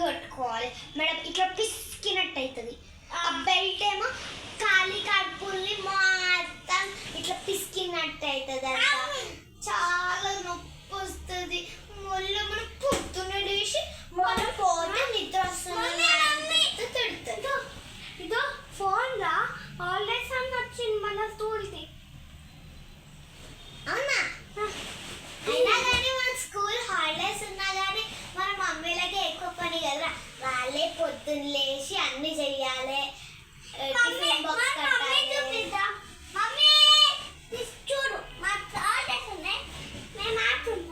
కట్టుకోవాలి. మేడం ఇట్లా పిసికినట్టు అవుతుంది. ఆ బెల్ట్ ఏమో ఖాళీ కడుపుల్ని మొత్తం ఇట్లా పిసికినట్టు అవుతుంది అంట. చాలా నొప్పి వస్తుంది. మళ్ళీ మనం పొద్దున్న లేచి మనం పోతే నిద్ర వస్తుంది తిడుతుంది. ఇదో ఫోన్ రా హాలిడేస్ అని వచ్చింది మన స్కూల్కి. అవునా? అయినా కానీ మన స్కూల్ హాలిడేస్ ఉన్నా కానీ మన మమ్మీలకి ఎక్కువ పని కదరా. వాళ్ళే పొద్దున్న లేచి అన్ని చెయ్యాలి. టిఫిన్ బాక్స్ కట్టాలి. చూడు మా హాలిడేస్ ఉన్నాయి, మేము ఆడుకుంటాం.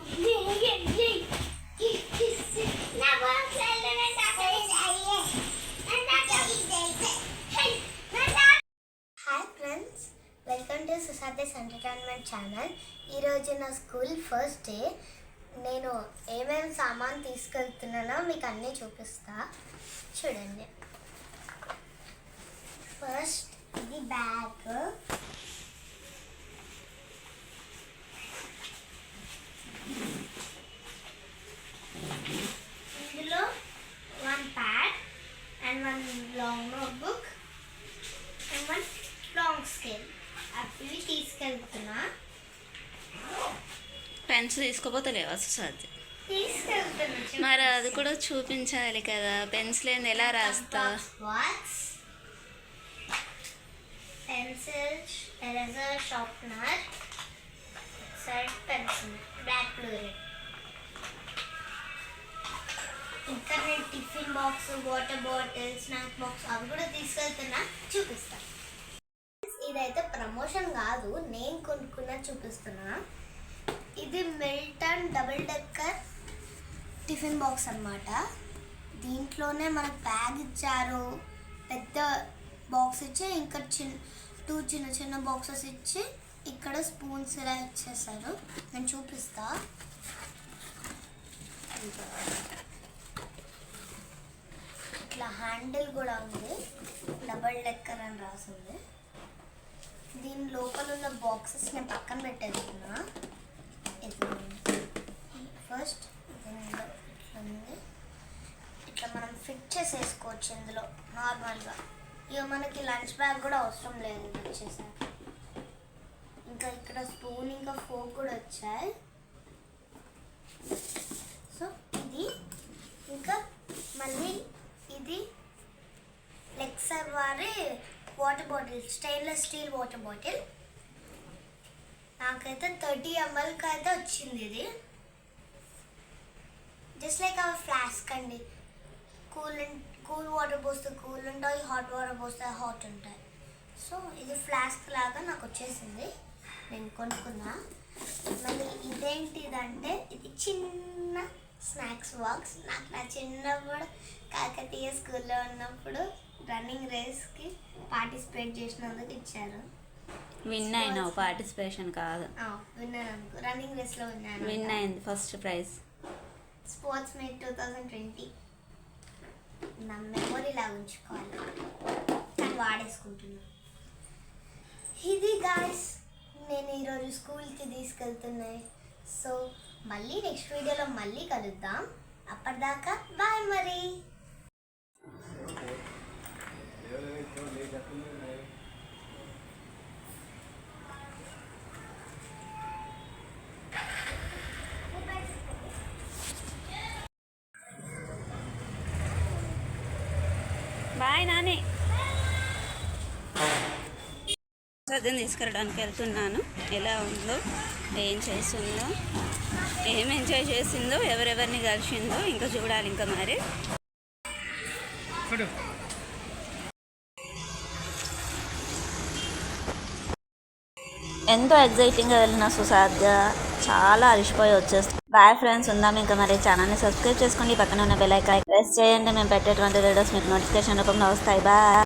హాయ్ ఫ్రెండ్స్, వెల్కమ్ టు సుసాదేస్ ఎంటర్టైన్మెంట్ ఛానల్. ఈరోజు నా స్కూల్ ఫస్ట్ డే. నేను ఏమేమి సామాన్ తీసుకెళ్తున్నానో మీకు అన్నీ చూపిస్తా, చూడండి. ఫస్ట్ ఇది బ్యాగ్, ఇందులో 1 pad and 1 long notebook and 1 long scale. అవి తీసుకెళ్తున్నా. పెన్స్ తీసుకోపోతలేవా సుసాద్? తీసుకెళ్తున్నా. మరి అది కూడా చూపించాలి కదా. పెన్స్ లేని ఎలా రాస్తా? Pencil, eraser, sharpener, side pencil, black ఫ్లూరిడ్. ఇంకా నేను tiffin box, water bottle, snack box అవి కూడా తీసుకెళ్తున్నా, చూపిస్తా. ఇదైతే ప్రమోషన్ కాదు, నేను కొనుక్కున్న చూపిస్తున్నా. ఇది Milton double decker tiffin box అన్నమాట. దీంట్లోనే మనకు బ్యాగ్ ఇచ్చారు, పెద్ద బాక్స్ ఇచ్చి ఇంకా టూ చిన్న చిన్న బాక్సెస్ ఇచ్చి ఇక్కడ స్పూన్స్ ఇలా ఇచ్చేసారు. నేను చూపిస్తా. ఇట్లా హ్యాండిల్ కూడా ఉంది, డబల్ డెక్కర్ అని రాసింది. దీని లోపల ఉన్న బాక్సెస్ నేను పక్కన పెట్టేస్తున్నా. ఫస్ట్ ఇట్లా ఉంది, ఇట్లా మనం ఫిట్ చేసేసుకోవచ్చు ఇందులో నార్మల్గా. ఇక మనకి లంచ్ బ్యాగ్ కూడా అవసరం లేదు ఇది వచ్చేసాక. ఇంకా ఇక్కడ స్పూన్ ఇంకా ఫోక్ కూడా వచ్చాయి. సో ఇది ఇంకా మళ్ళీ ఇది లెక్సర్ వారి water bottle, stainless steel water bottle. నాకైతే 30 ml అయితే వచ్చింది. ఇది జస్ట్ లైక్ అవర్ ఫ్లాస్క్ అండి. కూల్ వాటర్ పోస్తే కూల్ ఉంటాయి, హాట్ వాటర్ పోస్తే హాట్ ఉంటాయి. సో ఇది ఫ్లాస్క్ లాగా నాకు వచ్చేసింది, నేను కొనుక్కున్నా. మళ్ళీ ఇదేంటిదంటే ఇది చిన్న స్నాక్స్ బాక్స్. నాకు నా చిన్నప్పుడు కాకతీయ స్కూల్లో ఉన్నప్పుడు రన్నింగ్ రేస్కి పార్టిసిపేట్ చేసినందుకు ఇచ్చారు. విన్ అయినావు? పార్టిసిపేషన్ కాదు, విన్నాను. రన్నింగ్ రేస్లో విన్ అయింది ఫస్ట్ ప్రైజ్. స్పోర్ట్స్ మీట్ 2020 నా మెమొరీ లాగా ఉంచుకోవాలి, కానీ వాడేసుకుంటున్నాను. ఇది గాయ్స్ నేను ఈరోజు స్కూల్కి తీసుకెళ్తున్నాయి. సో మళ్ళీ నెక్స్ట్ వీడియోలో మళ్ళీ కలుద్దాం. అప్పటిదాకా బాయ్. మరి బాయ్ నాని. సర్దని తీసుకెళ్ళడానికి వెళ్తున్నాను. ఎలా ఉందో, ఏం చేస్తుందో, ఏం ఎంజాయ్ చేసిందో, ఎవరెవరిని కలిసిందో ఇంకా చూడాలి. ఇంకా మరి ఎంతో ఎగ్జైటింగ్గా వెళ్ళిన సుసాధ్య చాలా అలిసిపోయి వచ్చేస్తుంది. బాయ్ ఫ్రెండ్స్, ఉందాం. ఇంకా మరి ఛానల్ని సబ్స్క్రైబ్ చేసుకోండి, పక్కన ఉన్న బెల్ ఐకాన్ ప్రెస్ చేయండి. మేము పెట్టేటువంటి వీడియోస్ మీకు నోటిఫికేషన్ రూపంలో వస్తాయి. బాయ్.